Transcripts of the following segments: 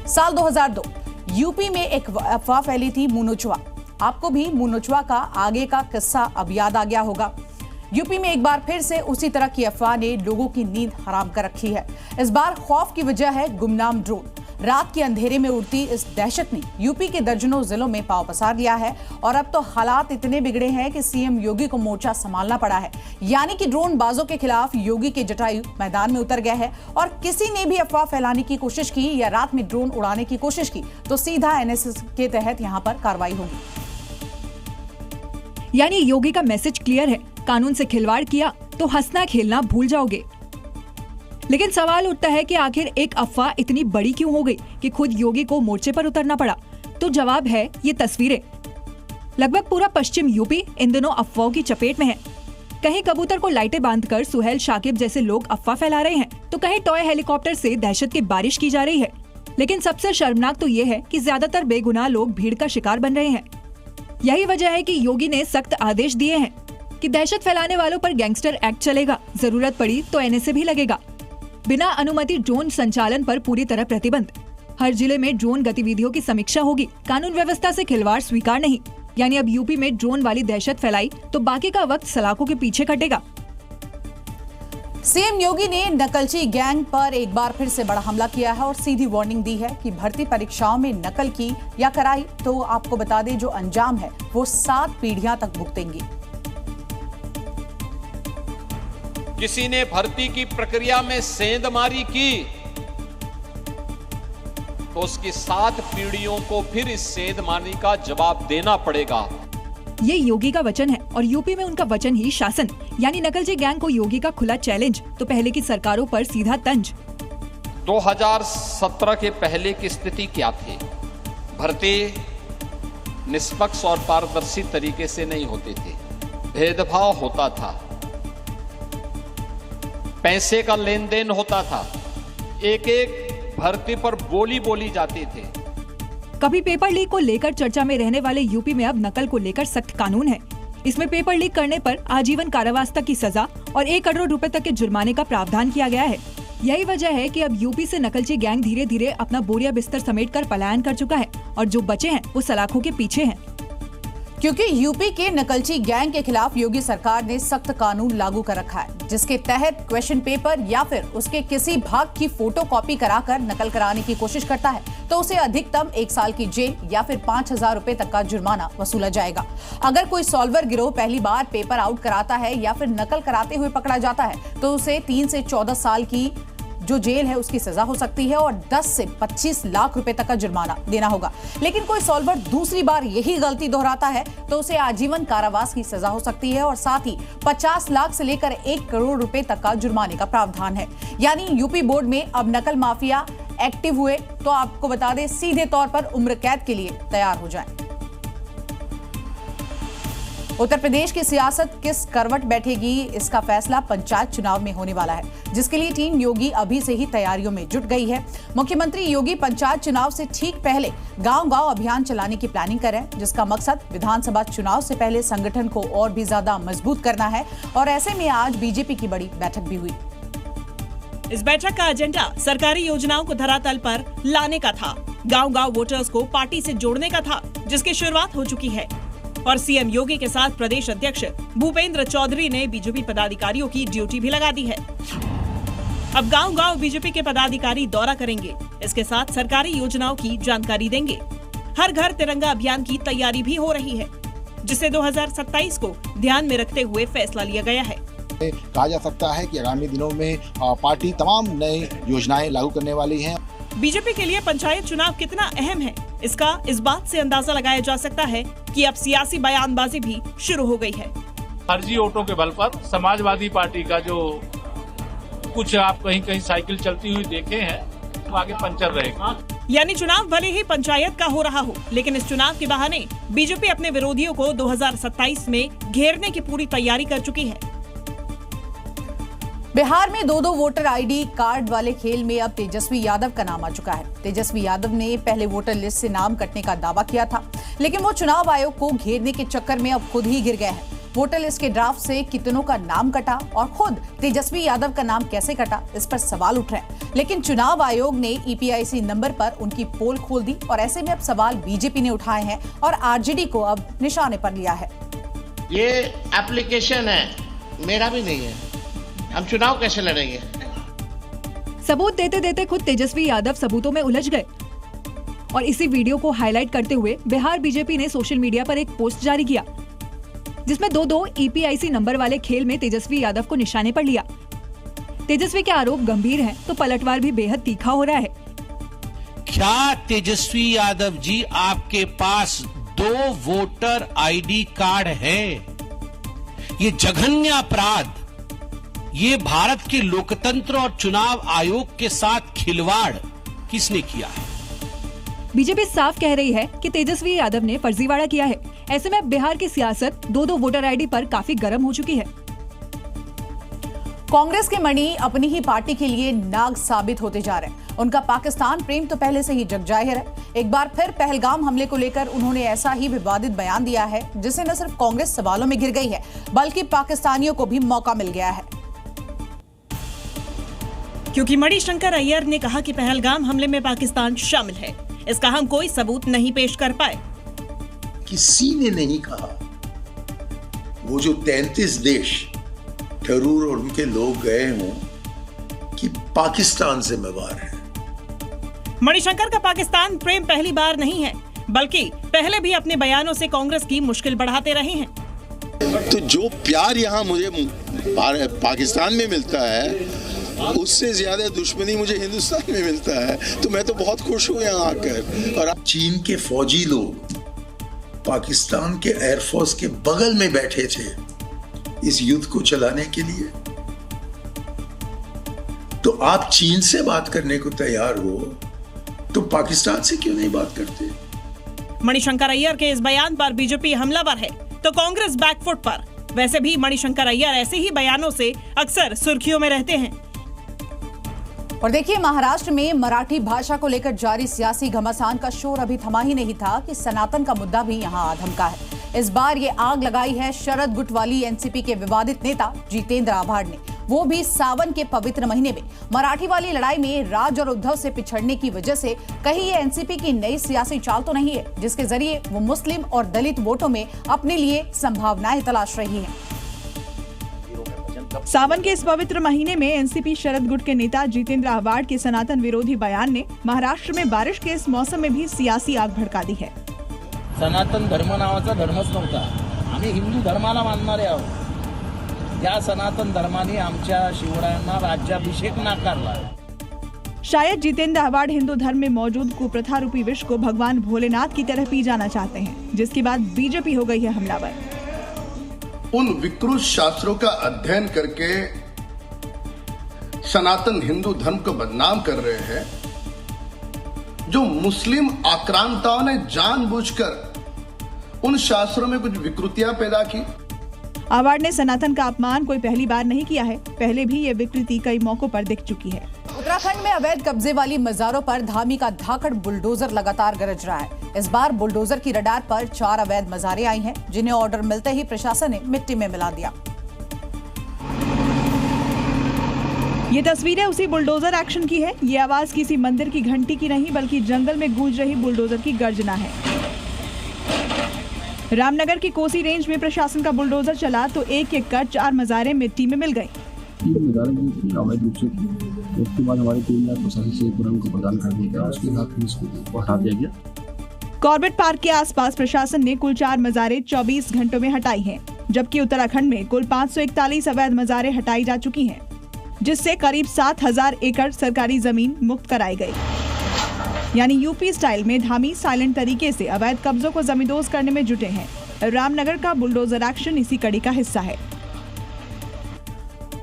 साल 2002 यूपी में एक अफवाह फैली थी मुनोचवा। आपको भी मुनोचवा का आगे का किस्सा अब याद आ गया होगा। यूपी में एक बार फिर से उसी तरह की अफवाह ने लोगों की नींद हराम कर रखी है। इस बार खौफ की वजह है गुमनाम ड्रोन। रात के अंधेरे में उड़ती इस दहशत ने यूपी के दर्जनों जिलों में पांव पसार लिया है और अब तो हालात इतने बिगड़े हैं कि सीएम योगी को मोर्चा संभालना पड़ा है। यानी कि ड्रोन बाजों के खिलाफ योगी के जटायु मैदान में उतर गया है और किसी ने भी अफवाह फैलाने की कोशिश की या रात में ड्रोन उड़ाने की कोशिश की तो सीधा एनएसएस के तहत यहां पर कार्रवाई होगी। यानी योगी का मैसेज क्लियर है, कानून से खिलवाड़ किया तो हंसना खेलना भूल जाओगे। लेकिन सवाल उठता है कि आखिर एक अफवाह इतनी बड़ी क्यों हो गई कि खुद योगी को मोर्चे पर उतरना पड़ा। तो जवाब है ये तस्वीरें। लगभग पूरा पश्चिम यूपी इन दिनों अफवाहों की चपेट में है। कहीं कबूतर को लाइटें बांधकर सुहेल शाकिब जैसे लोग अफवाह फैला रहे हैं तो कहीं टॉय हेलीकॉप्टर से दहशत की बारिश की जा रही है। लेकिन सबसे शर्मनाक तो ये है कि ज्यादातर बेगुनाह लोग भीड़ का शिकार बन रहे हैं। यही वजह है कि योगी ने सख्त आदेश दिए हैं कि दहशत फैलाने वालों पर गैंगस्टर एक्ट चलेगा, जरूरत पड़ी तो एनएसए भी लगेगा। बिना अनुमति ड्रोन संचालन पर पूरी तरह प्रतिबंध। हर जिले में ड्रोन गतिविधियों की समीक्षा होगी। कानून व्यवस्था से खिलवाड़ स्वीकार नहीं। यानी अब यूपी में ड्रोन वाली दहशत फैलाई तो बाकी का वक्त सलाखों के पीछे कटेगा। सीएम योगी ने नकलची गैंग पर एक बार फिर से बड़ा हमला किया है और सीधी वार्निंग दी है कि भर्ती परीक्षाओं में नकल की या कराई तो आपको बता दें जो अंजाम है वो 7 पीढ़ियां तक भुगतेंगी। किसी ने भर्ती की प्रक्रिया में सेंधमारी की तो उसकी 7 पीढ़ियों को फिर इस सेंधमारी का जवाब देना पड़ेगा। ये योगी का वचन है और यूपी में उनका वचन ही शासन। यानी नकलची गैंग को योगी का खुला चैलेंज तो पहले की सरकारों पर सीधा तंज। 2017 के पहले की स्थिति क्या थी? भर्ती निष्पक्ष और पारदर्शी तरीके से नहीं होते थे, भेदभाव होता था, पैसे का लेन देन होता था, एक एक भर्ती पर बोली जाती थी। कभी पेपर लीक को लेकर चर्चा में रहने वाले यूपी में अब नकल को लेकर सख्त कानून है। इसमें पेपर लीक करने पर आजीवन कारावास तक की सजा और 1 करोड़ रुपए तक के जुर्माने का प्रावधान किया गया है। यही वजह है कि अब यूपी से नकलची गैंग धीरे धीरे अपना बोरिया बिस्तर समेटकर पलायन कर चुका है और जो बचे हैं वो सलाखों के पीछे हैं। क्योंकि यूपी के नकलची गैंग के खिलाफ योगी सरकार ने सख्त कानून लागू कर रखा है जिसके तहत क्वेश्चन पेपर या फिर उसके किसी भाग की फोटोकॉपी कराकर नकल कराने की कोशिश करता है तो उसे अधिकतम 1 साल की जेल या फिर 5,000 रुपए तक का जुर्माना वसूला जाएगा। अगर कोई सॉल्वर गिरोह पहली बार पेपर आउट कराता है या फिर नकल कराते हुए पकड़ा जाता है तो उसे 3 से 14 साल की जो जेल है उसकी सजा हो सकती है और 10 से 25 लाख रुपए तक का जुर्माना देना होगा। लेकिन कोई सॉल्वर दूसरी बार यही गलती दोहराता है तो उसे आजीवन कारावास की सजा हो सकती है और साथ ही 50 लाख से लेकर 1 करोड़ रुपए तक का जुर्माने का प्रावधान है। यानी यूपी बोर्ड में अब नकल माफिया एक्टिव हुए तो आपको बता दें सीधे तौर पर उम्र कैद के लिए तैयार हो जाएं। उत्तर प्रदेश की सियासत किस करवट बैठेगी इसका फैसला पंचायत चुनाव में होने वाला है जिसके लिए टीम योगी अभी से ही तैयारियों में जुट गई है। मुख्यमंत्री योगी पंचायत चुनाव से ठीक पहले गांव-गांव अभियान चलाने की प्लानिंग कर रहे हैं जिसका मकसद विधानसभा चुनाव से पहले संगठन को और भी ज्यादा मजबूत करना है और ऐसे में आज बीजेपी की बड़ी बैठक भी हुई। इस बैठक का एजेंडा सरकारी योजनाओं को धरातल पर लाने का था, गांव-गांव वोटर्स को पार्टी से जोड़ने का था जिसकी शुरुआत हो चुकी है और सीएम योगी के साथ प्रदेश अध्यक्ष भूपेंद्र चौधरी ने बीजेपी पदाधिकारियों की ड्यूटी भी लगा दी है। अब गांव-गांव बीजेपी के पदाधिकारी दौरा करेंगे। इसके साथ सरकारी योजनाओं की जानकारी देंगे। हर घर तिरंगा अभियान की तैयारी भी हो रही है जिसे 2027 को ध्यान में रखते हुए फैसला लिया गया है। कहा जा सकता है कि आगामी दिनों में पार्टी तमाम नई योजनाएं लागू करने वाली है। बीजेपी के लिए पंचायत चुनाव कितना अहम है इसका इस बात से अंदाजा लगाया जा सकता है कि अब सियासी बयानबाजी भी शुरू हो गई है। फर्जी वोटों के बल पर समाजवादी पार्टी का जो कुछ आप कहीं साइकिल चलती हुई देखे हैं तो आगे पंचर रहेगा। यानी चुनाव भले ही पंचायत का हो रहा हो लेकिन इस चुनाव के बहाने बीजेपी अपने विरोधियों को 2027 में घेरने की पूरी तैयारी कर चुकी है। बिहार में 2-2 वोटर आईडी कार्ड वाले खेल में अब तेजस्वी यादव का नाम आ चुका है। तेजस्वी यादव ने पहले वोटर लिस्ट से नाम कटने का दावा किया था लेकिन वो चुनाव आयोग को घेरने के चक्कर में अब खुद ही गिर गए हैं। वोटर लिस्ट के ड्राफ्ट से कितनों का नाम कटा और खुद तेजस्वी यादव का नाम कैसे कटा, इस पर सवाल उठ रहे हैं। लेकिन चुनाव आयोग ने EPIC नंबर पर उनकी पोल खोल दी और ऐसे में अब सवाल बीजेपी ने उठाए हैं और RJD को अब निशाने पर लिया है। ये एप्लीकेशन है, मेरा भी नहीं है, हम चुनाव कैसे लड़ेंगे? सबूत देते देते खुद तेजस्वी यादव सबूतों में उलझ गए और इसी वीडियो को हाईलाइट करते हुए बिहार बीजेपी ने सोशल मीडिया पर एक पोस्ट जारी किया जिसमें दो EPIC नंबर वाले खेल में तेजस्वी यादव को निशाने पर लिया। तेजस्वी के आरोप गंभीर हैं तो पलटवार भी बेहद तीखा हो रहा है। क्या तेजस्वी यादव जी आपके पास 2 वोटर ID कार्ड है? ये जघन्य अपराध, ये भारत के लोकतंत्र और चुनाव आयोग के साथ खिलवाड़ किसने किया है? बीजेपी साफ कह रही है कि तेजस्वी यादव ने फर्जीवाड़ा किया है। ऐसे में बिहार की सियासत 2 वोटर ID पर काफी गर्म हो चुकी है। कांग्रेस के मणि अपनी ही पार्टी के लिए नाग साबित होते जा रहे हैं। उनका पाकिस्तान प्रेम तो पहले से ही जग जाहिर है। एक बार फिर पहलगाम हमले को लेकर उन्होंने ऐसा ही विवादित बयान दिया है जिससे न सिर्फ कांग्रेस सवालों में घिर गई है बल्कि पाकिस्तानियों को भी मौका मिल गया है। क्योंकि मणिशंकर अय्यर ने कहा कि पहलगाम हमले में पाकिस्तान शामिल है, इसका हम कोई सबूत नहीं पेश कर पाए। किसी ने नहीं कहा वो जो 33 देश थरूर और उनके लोग गए हों कि पाकिस्तान जिम्मेवार है। मणिशंकर का पाकिस्तान प्रेम पहली बार नहीं है बल्कि पहले भी अपने बयानों से कांग्रेस की मुश्किल बढ़ाते रहे हैं। तो जो प्यार यहाँ मुझे पाकिस्तान में मिलता है उससे ज्यादा दुश्मनी मुझे हिंदुस्तान में मिलता है, तो मैं तो बहुत खुश हूँ यहाँ आकर। और अब चीन के फौजी लोग पाकिस्तान के एयरफोर्स के बगल में बैठे थे इस युद्ध को चलाने के लिए, तो आप चीन से बात करने को तैयार हो तो पाकिस्तान से क्यों नहीं बात करते? मणिशंकर अय्यर के इस बयान पर बीजेपी हमलावर है तो कांग्रेस बैकफुट पर। वैसे भी मणिशंकर अय्यर ऐसे ही बयानों से अक्सर सुर्खियों में रहते हैं। और देखिए, महाराष्ट्र में मराठी भाषा को लेकर जारी सियासी घमासान का शोर अभी थमा ही नहीं था कि सनातन का मुद्दा भी यहां आधमका है। इस बार ये आग लगाई है शरद गुटवाली एनसीपी के विवादित नेता जितेंद्र आव्हाड ने, वो भी सावन के पवित्र महीने में। मराठी वाली लड़ाई में राज और उद्धव से पिछड़ने की वजह से कहीं ये एनसीपी की नई सियासी चाल तो नहीं है जिसके जरिए वो मुस्लिम और दलित वोटों में अपने लिए संभावनाएं तलाश रही है। सावन के इस पवित्र महीने में एनसीपी शरद गुट के नेता जितेंद्र आव्हाड के सनातन विरोधी बयान ने महाराष्ट्र में बारिश के इस मौसम में भी सियासी आग भड़का दी है। सनातन धर्म नावाचा धर्मच नव्हता, आम्ही हिंदू धर्माला मानणारे आहोत। या सनातन धर्माने आमच्या शिवरायांना राज्याभिषेक नाकारला। शायद जितेंद्र आव्हाड हिंदू धर्म में मौजूद कुप्रथा रूपी विष को भगवान भोलेनाथ की तरह पी जाना चाहते हैं, जिसके बाद बीजेपी हो गई है हमलावर। उन विकृत शास्त्रों का अध्ययन करके सनातन हिंदू धर्म को बदनाम कर रहे हैं, जो मुस्लिम आक्रांताओं ने जानबूझकर उन शास्त्रों में कुछ विकृतियां पैदा की। आव्हाड ने सनातन का अपमान कोई पहली बार नहीं किया है, पहले भी ये विकृति कई मौकों पर दिख चुकी है। उत्तराखंड में अवैध कब्जे वाली मजारों पर धामी का धाकड़ बुलडोजर लगातार गरज रहा है। इस बार बुलडोजर की रडार पर 4 अवैध मजारें आई हैं, जिन्हें ऑर्डर मिलते ही प्रशासन ने मिट्टी में मिला दिया। ये तस्वीरें उसी बुलडोजर एक्शन की है। ये आवाज किसी मंदिर की घंटी की नहीं बल्कि जंगल में गूंज रही बुलडोजर की गर्जना है। रामनगर की कोसी रेंज में प्रशासन का बुलडोजर चला तो एक एक कर 4 मजारें मिट्टी में मिल गई। उसके बाद हमारी टीम ने प्रशासन से को प्रदान कर दिया, उसके साथ इसको हटा दिया गया। कॉर्बेट पार्क के आसपास प्रशासन ने कुल 4 मजारें 24 घंटों में हटाई हैं, जबकि उत्तराखंड में कुल 541 अवैध मजारें हटाई जा चुकी हैं, जिससे करीब 7000 एकड़ सरकारी जमीन मुक्त कराई गई। यानी यूपी स्टाइल में धामी साइलेंट तरीके से अवैध कब्जों को जमींदोज करने में जुटे हैं। रामनगर का बुलडोजर एक्शन इसी कड़ी का हिस्सा है।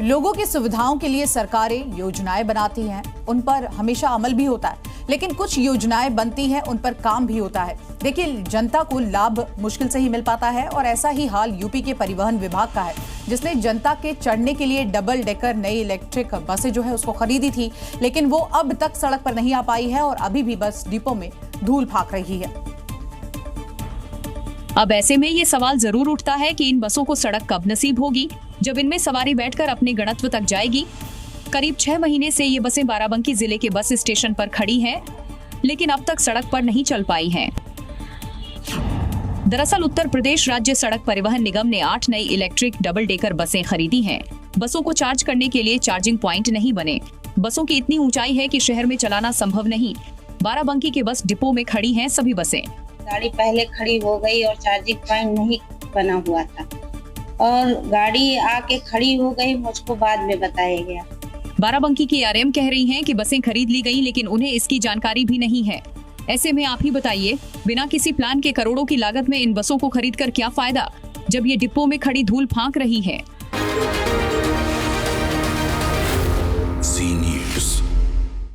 लोगों की सुविधाओं के लिए सरकारें योजनाएं बनाती हैं, उन पर हमेशा अमल भी होता है, लेकिन कुछ योजनाएं बनती हैं, उन पर काम भी होता है। देखिए, जनता को लाभ मुश्किल से ही मिल पाता है और ऐसा ही हाल यूपी के परिवहन विभाग का है, जिसने जनता के चढ़ने के लिए डबल डेकर नई इलेक्ट्रिक बसें जो है उसको खरीदी थी, लेकिन वो अब तक सड़क पर नहीं आ पाई है और अभी भी बस डिपो में धूल फाक रही है। अब ऐसे में ये सवाल जरूर उठता है कि इन बसों को सड़क कब नसीब होगी, जब इनमें सवारी बैठकर अपने गंतव्य तक जाएगी। करीब 6 महीने से ये बसें बाराबंकी जिले के बस स्टेशन पर खड़ी हैं, लेकिन अब तक सड़क पर नहीं चल पाई हैं। दरअसल उत्तर प्रदेश राज्य सड़क परिवहन निगम ने 8 नई इलेक्ट्रिक डबल डेकर बसें खरीदी हैं। बसों को चार्ज करने के लिए चार्जिंग पॉइंट नहीं बने। बसों की इतनी ऊंचाई है कि शहर में चलाना संभव नहीं। बाराबंकी के बस डिपो में खड़ी हैं सभी बसें। गाड़ी पहले खड़ी हो गई और चार्जिंग पॉइंट नहीं बना हुआ था और गाड़ी आके खड़ी हो गई, मुझको बाद में बताया गया। बाराबंकी की आरएम कह रही हैं कि बसें खरीद ली गई, लेकिन उन्हें इसकी जानकारी भी नहीं है। ऐसे में आप ही बताइए, बिना किसी प्लान के करोड़ों की लागत में इन बसों को खरीदकर क्या फायदा, जब ये डिपो में खड़ी धूल फांक रही है।